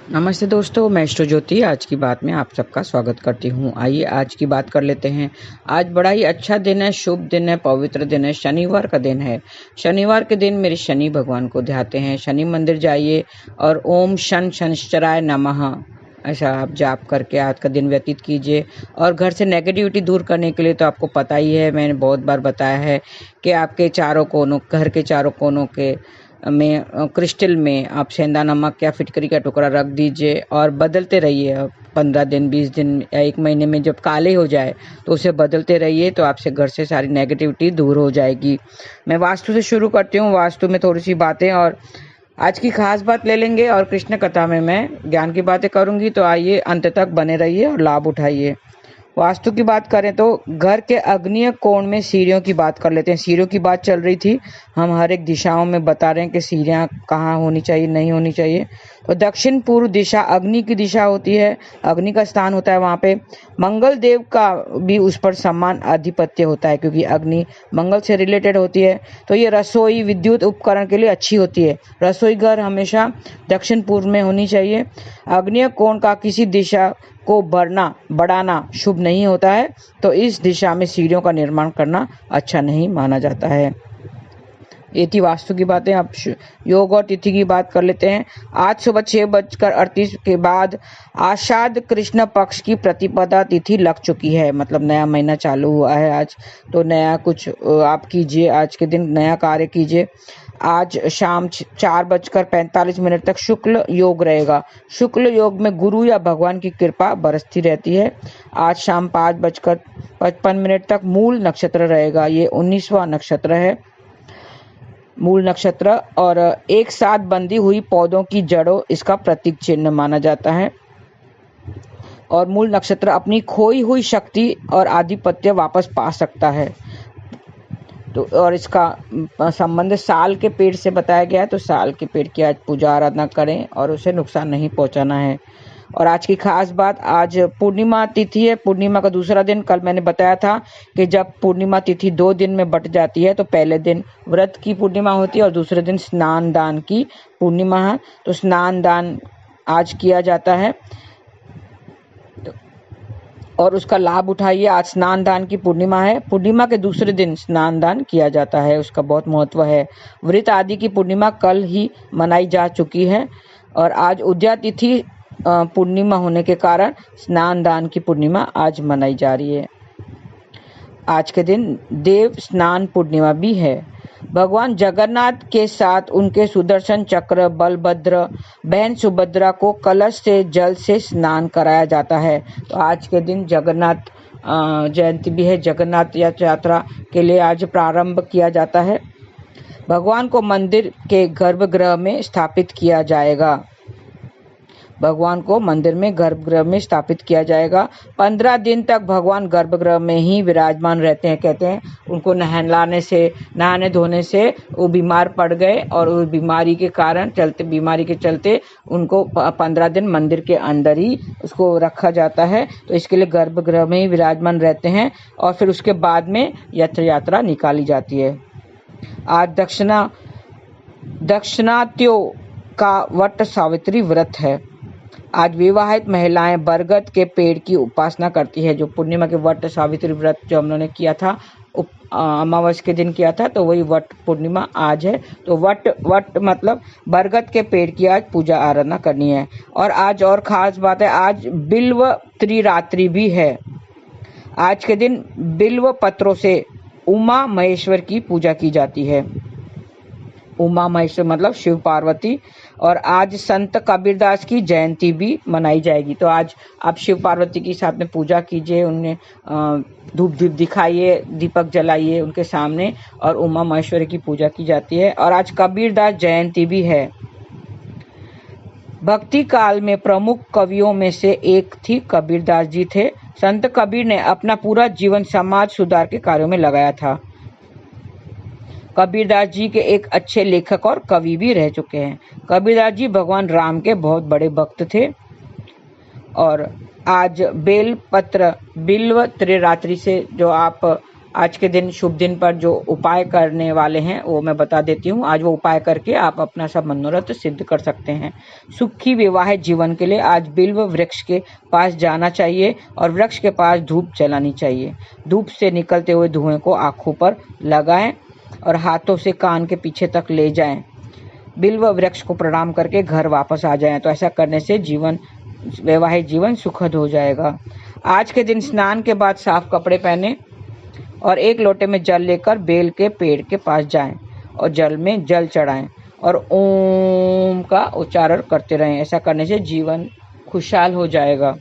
नमस्ते दोस्तों, मैं एस्ट्रो ज्योति आज की बात में आप सबका स्वागत करती हूँ। आइए आज की बात कर लेते हैं। आज बड़ा ही अच्छा दिन है, शुभ दिन है, पवित्र दिन है, शनिवार का दिन है। शनिवार के दिन मेरे शनि भगवान को ध्याते हैं। शनि मंदिर जाइए और ओम शन शनिश्चराय नमः ऐसा आप जाप करके आज का दिन व्यतीत कीजिए। और घर से नेगेटिविटी दूर करने के लिए तो आपको पता ही है, मैंने बहुत बार बताया है कि आपके चारों कोनों, घर के चारों कोनों के में क्रिस्टल में आप सेंधा नमक या फिटकरी का टुकड़ा रख दीजिए और बदलते रहिए। 15 दिन, 20 दिन या 1 महीने में जब काले हो जाए तो उसे बदलते रहिए, तो आपसे घर से सारी नेगेटिविटी दूर हो जाएगी। मैं वास्तु से शुरू करती हूँ। वास्तु में थोड़ी सी बातें और आज की खास बात ले लेंगे और कृष्ण कथा में मैं ज्ञान की बातें करूंगी, तो आइए अंत तक बने रहिए और लाभ उठाइए। वास्तु की बात करें तो घर के आग्नेय कोण में सीढ़ियों की बात कर लेते हैं। सीढ़ियों की बात चल रही थी, हम हर एक दिशाओं में बता रहे हैं कि सीढ़ियाँ कहाँ होनी चाहिए, नहीं होनी चाहिए। तो दक्षिण पूर्व दिशा अग्नि की दिशा होती है, अग्नि का स्थान होता है वहाँ पे। मंगल देव का भी उस पर सम्मान आधिपत्य होता है, क्योंकि अग्नि मंगल से रिलेटेड होती है। तो ये रसोई विद्युत उपकरण के लिए अच्छी होती है। रसोई घर हमेशा दक्षिण पूर्व में होनी चाहिए। आग्नेय कोण का किसी दिशा को बढ़ाना शुभ नहीं होता है, तो इस दिशा में सीढ़ियों का निर्माण करना अच्छा नहीं माना जाता है। ये थी वास्तु की बातें। अब योग और तिथि की बात कर लेते हैं। आज सुबह 6:38 के बाद आषाढ़ कृष्ण पक्ष की प्रतिपदा तिथि लग चुकी है, मतलब नया महीना चालू हुआ है आज। तो नया कुछ आप कीजिए, आज के दिन नया कार्य कीजिए। आज शाम 4:45 तक शुक्ल योग रहेगा। शुक्ल योग में गुरु या भगवान की कृपा बरसती रहती है। आज शाम 5:55 तक मूल नक्षत्र रहेगा। ये 19वां नक्षत्र है, मूल नक्षत्र, और एक साथ बंधी हुई पौधों की जड़ों इसका प्रतीक चिन्ह माना जाता है। और मूल नक्षत्र अपनी खोई हुई शक्ति और आधिपत्य वापस पा सकता है। तो और इसका संबंध साल के पेड़ से बताया गया है, तो साल के पेड़ की आज पूजा आराधना करें और उसे नुकसान नहीं पहुंचाना है। और आज की खास बात, आज पूर्णिमा तिथि है, पूर्णिमा का दूसरा दिन। कल मैंने बताया था कि जब पूर्णिमा तिथि 2 दिन में बट जाती है, तो पहले दिन व्रत की पूर्णिमा होती है और दूसरे दिन स्नान दान की पूर्णिमा है। तो स्नान दान आज किया जाता है और उसका लाभ उठाइए। आज स्नान दान की पूर्णिमा है। पूर्णिमा के दूसरे दिन स्नान दान किया जाता है, उसका बहुत महत्व है। व्रत आदि की पूर्णिमा कल ही मनाई जा चुकी है और आज उद्या तिथि पूर्णिमा होने के कारण स्नान दान की पूर्णिमा आज मनाई जा रही है। आज के दिन देव स्नान पूर्णिमा भी है। भगवान जगन्नाथ के साथ उनके सुदर्शन चक्र, बलभद्र, बहन सुभद्रा को कलश से जल से स्नान कराया जाता है। तो आज के दिन जगन्नाथ जयंती भी है। जगन्नाथ यात्रा के लिए आज प्रारंभ किया जाता है। भगवान को मंदिर के गर्भगृह में स्थापित किया जाएगा। भगवान को मंदिर में गर्भगृह में स्थापित किया जाएगा। 15 दिन तक भगवान गर्भगृह में ही विराजमान रहते हैं। कहते हैं उनको नहाने धोने से वो बीमार पड़ गए और उस बीमारी के चलते उनको 15 दिन मंदिर के अंदर ही उसको रखा जाता है। तो इसके लिए गर्भगृह में ही विराजमान रहते हैं और फिर उसके बाद में यात्रा निकाली जाती है। आज दक्षिणात्यों का वट सावित्री व्रत है। आज विवाहित महिलाएं बरगद के पेड़ की उपासना करती है। जो पूर्णिमा के वट सावित्री व्रत जो हम लोगों ने किया था, अमावस के दिन किया था, तो वही वट पूर्णिमा आज है। तो वट मतलब बरगद के पेड़ की आज पूजा आराधना करनी है। और आज और खास बात है, आज बिल्व त्रिरात्रि भी है। आज के दिन बिल्व पत्रों से उमा महेश्वर की पूजा की जाती है। उमा महेश्वर मतलब शिव पार्वती। और आज संत कबीरदास की जयंती भी मनाई जाएगी। तो आज आप शिव पार्वती की साथ में पूजा कीजिए, उन्हें धूप दीप दिखाइए, दीपक जलाइए उनके सामने, और उमा महेश्वरी की पूजा की जाती है। और आज कबीरदास जयंती भी है। भक्ति काल में प्रमुख कवियों में से एक थी कबीरदास जी थे। संत कबीर ने अपना पूरा जीवन समाज सुधार के कार्यों में लगाया था। कबीरदास जी के एक अच्छे लेखक और कवि भी रह चुके हैं। कबीरदास जी भगवान राम के बहुत बड़े भक्त थे। और आज बिल्व त्रिरात्रि से जो आप आज के दिन शुभ दिन पर जो उपाय करने वाले हैं वो मैं बता देती हूँ। आज वो उपाय करके आप अपना सब मनोरथ सिद्ध कर सकते हैं। सुखी विवाहित जीवन के लिए आज बिल्व वृक्ष के पास जाना चाहिए और वृक्ष के पास धूप जलानी चाहिए। धूप से निकलते हुए धुएं को आंखों पर लगाएं और हाथों से कान के पीछे तक ले जाएं। बिल्व वृक्ष को प्रणाम करके घर वापस आ जाएं। तो ऐसा करने से वैवाहिक जीवन सुखद हो जाएगा। आज के दिन स्नान के बाद साफ कपड़े पहने और एक लोटे में जल लेकर बेल के पेड़ के पास जाएं और जल में जल चढ़ाएं और ओम का उच्चारण करते रहें। ऐसा करने से जीवन खुशहाल हो जाएगा।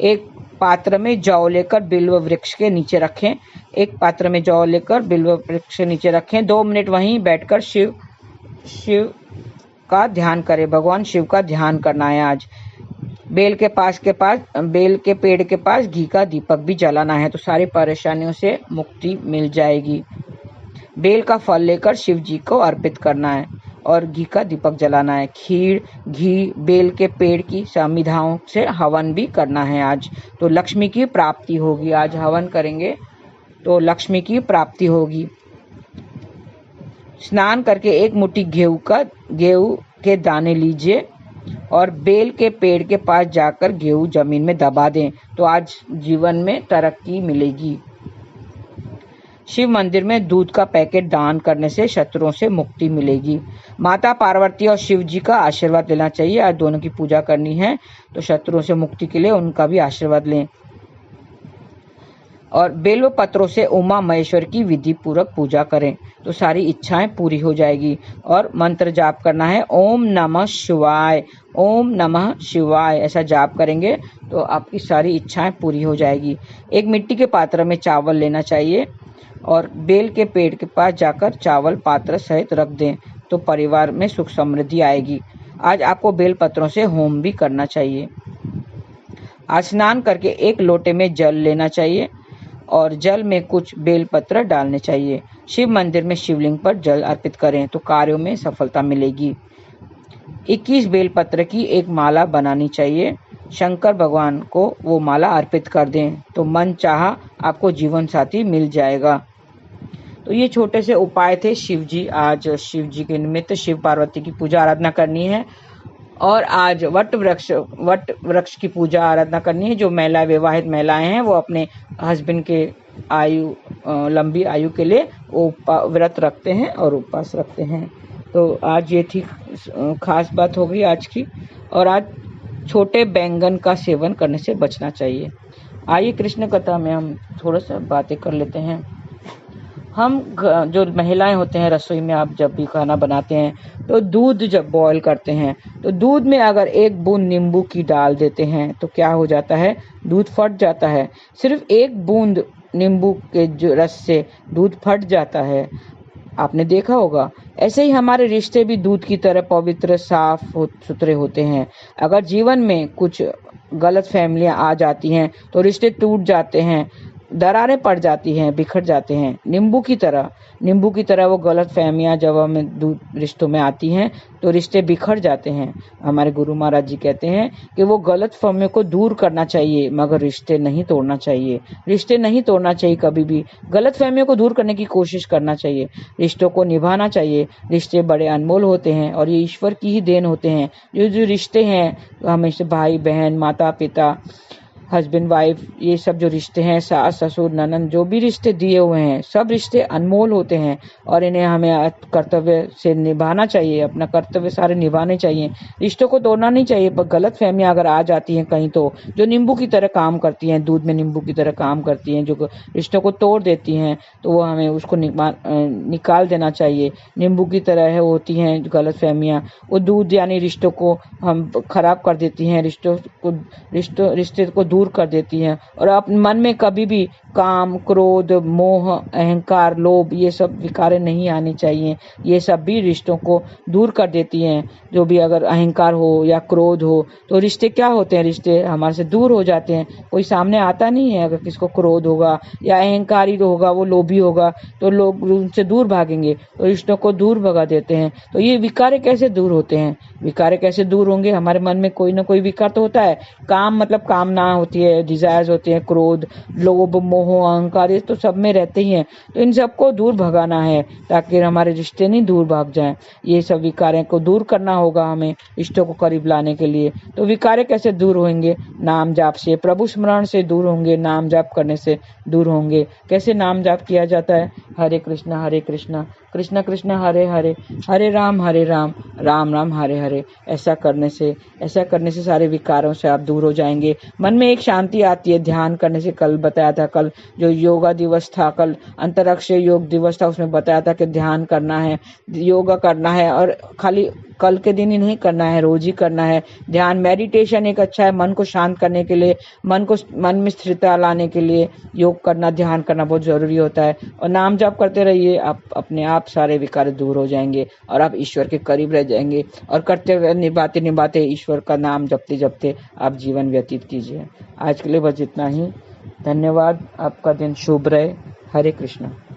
एक पात्र में जौ लेकर बिल्व वृक्ष के नीचे रखें। एक पात्र में जौ लेकर बिल्व वृक्ष के नीचे रखें। 2 मिनट वहीं बैठकर शिव का ध्यान करें। भगवान शिव का ध्यान करना है आज। बेल के पेड़ के पास घी का दीपक भी जलाना है, तो सारी परेशानियों से मुक्ति मिल जाएगी। बेल का फल लेकर शिव जी को अर्पित करना है और घी का दीपक जलाना है। खीर, घी, बेल के पेड़ की समिधाओं से हवन भी करना है आज, तो लक्ष्मी की प्राप्ति होगी। आज हवन करेंगे तो लक्ष्मी की प्राप्ति होगी। स्नान करके एक मुट्ठी गेहूं के दाने लीजिए और बेल के पेड़ के पास जाकर गेहूं जमीन में दबा दें, तो आज जीवन में तरक्की मिलेगी। शिव मंदिर में दूध का पैकेट दान करने से शत्रुओं से मुक्ति मिलेगी। माता पार्वती और शिव जी का आशीर्वाद लेना चाहिए। आज दोनों की पूजा करनी है, तो शत्रुओं से मुक्ति के लिए उनका भी आशीर्वाद लें। और बेल्व पत्रों से उमा महेश्वर की विधि पूर्वक पूजा करें, तो सारी इच्छाएं पूरी हो जाएगी। और मंत्र जाप करना है, ओम नमः शिवाय, ओम नमः शिवाय। ऐसा जाप करेंगे तो आपकी सारी इच्छाएं पूरी हो जाएगी। एक मिट्टी के पात्र में चावल लेना चाहिए और बेल के पेड़ के पास जाकर चावल पात्र सहित रख दें, तो परिवार में सुख समृद्धि आएगी। आज आपको बेल पत्रों से होम भी करना चाहिए। आज स्नान करके एक लोटे में जल लेना चाहिए और जल में कुछ बेलपत्र डालने चाहिए। शिव मंदिर में शिवलिंग पर जल अर्पित करें, तो कार्यों में सफलता मिलेगी। 21 बेलपत्र की एक माला बनानी चाहिए। शंकर भगवान को वो माला अर्पित कर दें, तो मन चाहा आपको जीवन साथी मिल जाएगा। तो ये छोटे से उपाय थे आज शिव जी के निमित्त शिव पार्वती की पूजा आराधना करनी है। और आज वट वृक्ष की पूजा आराधना करनी है। जो विवाहित महिलाएं हैं वो अपने हस्बैंड के लंबी आयु के लिए व्रत रखते हैं और उपवास रखते हैं। तो आज ये थी खास बात हो गई आज की। और आज छोटे बैंगन का सेवन करने से बचना चाहिए। आइए कृष्ण कथा में हम थोड़ा सा बातें कर लेते हैं। हम जो महिलाएं होते हैं रसोई में, आप जब भी खाना बनाते हैं तो दूध जब बॉईल करते हैं तो दूध में अगर एक बूंद नींबू की डाल देते हैं तो क्या हो जाता है, दूध फट जाता है। सिर्फ एक बूंद नींबू के जो रस से दूध फट जाता है, आपने देखा होगा। ऐसे ही हमारे रिश्ते भी दूध की तरह पवित्र, साफ सुथरे होते हैं। अगर जीवन में कुछ गलत फहमियां आ जाती हैं तो रिश्ते टूट जाते हैं, दरारें पड़ जाती हैं, बिखर जाते हैं। नींबू की तरह वो गलत फहमियां जब हमें रिश्तों में आती हैं तो रिश्ते बिखर जाते हैं। हमारे गुरु महाराज जी कहते हैं कि वो गलत फहमियों को दूर करना चाहिए, मगर रिश्ते नहीं तोड़ना चाहिए। रिश्ते नहीं तोड़ना चाहिए, कभी भी गलत फहमियों को दूर करने की कोशिश करना चाहिए। रिश्तों को निभाना चाहिए। रिश्ते बड़े अनमोल होते हैं और ये ईश्वर की ही देन होते हैं। जो रिश्ते हैं हमेशा भाई बहन, माता पिता, हस्बैंड वाइफ, ये सब जो रिश्ते हैं, सास ससुर ननद, जो भी रिश्ते दिए हुए हैं, सब रिश्ते अनमोल होते हैं और इन्हें हमें कर्तव्य से निभाना चाहिए। अपना कर्तव्य सारे निभाने चाहिए। रिश्तों को तोड़ना नहीं चाहिए। पर गलत फहमियां अगर आ जाती हैं कहीं, तो जो नींबू की तरह काम करती हैं, दूध में नींबू की तरह काम करती हैं, जो रिश्तों को तोड़ देती हैं, तो वो हमें उसको निकाल देना चाहिए। नींबू की तरह होती हैं गलत फहमियां, वो दूध यानी रिश्तों को हम खराब कर देती हैं, रिश्ते को दूर कर देती हैं। और अपने मन में कभी भी काम, क्रोध, मोह, अहंकार, लोभ, ये सब विकारें नहीं आनी चाहिए। ये सब भी रिश्तों को दूर कर देती हैं। जो भी अगर अहंकार हो या क्रोध हो तो रिश्ते क्या होते हैं, रिश्ते हमारे से दूर हो जाते हैं। कोई सामने आता नहीं है। अगर किसको क्रोध होगा या अहंकारी होगा, वो लोभी होगा, तो लोग उनसे दूर भागेंगे, तो रिश्तों को दूर भगा देते हैं। तो ये विकारें कैसे दूर होते हैं? विकारें कैसे दूर होंगे? हमारे मन में कोई ना कोई विकार तो होता है। काम मतलब कामना होती होती है, डिजायर्स होते हैं, क्रोध, लोभ, मोह, अहंकार, ये तो सब में रहते ही हैं। तो इन सबको दूर भगाना है ताकि हमारे रिश्ते नहीं दूर भाग जाएं। ये सब विकारों को दूर करना होगा हमें रिश्तों को करीब लाने के लिए। तो विकार कैसे दूर होंगे? नाम जाप से, प्रभु स्मरण से दूर होंगे, नाम जाप करने से दूर होंगे। कैसे नाम जाप किया जाता है? हरे कृष्णा कृष्ण कृष्ण हरे हरे, हरे राम राम राम हरे हरे। ऐसा करने से सारे विकारों से आप दूर हो जाएंगे। मन में एक शांति आती है ध्यान करने से। कल बताया था, कल जो योगा दिवस था, कल अंतर्राष्ट्रीय योग दिवस था, उसमें बताया था कि ध्यान करना है, योगा करना है, और खाली कल के दिन ही नहीं करना है, रोज ही करना है। ध्यान, मेडिटेशन एक अच्छा है मन को शांत करने के लिए, मन में स्थिरता लाने के लिए योग करना, ध्यान करना बहुत जरूरी होता है। और नाम जाप करते रहिए, आप अपने आप सारे विकार दूर हो जाएंगे और आप ईश्वर के करीब रह जाएंगे। और करते हुए निभाते ईश्वर का नाम जपते जपते आप जीवन व्यतीत कीजिए। आज के लिए बस इतना ही। धन्यवाद। आपका दिन शुभ रहे। हरे कृष्णा।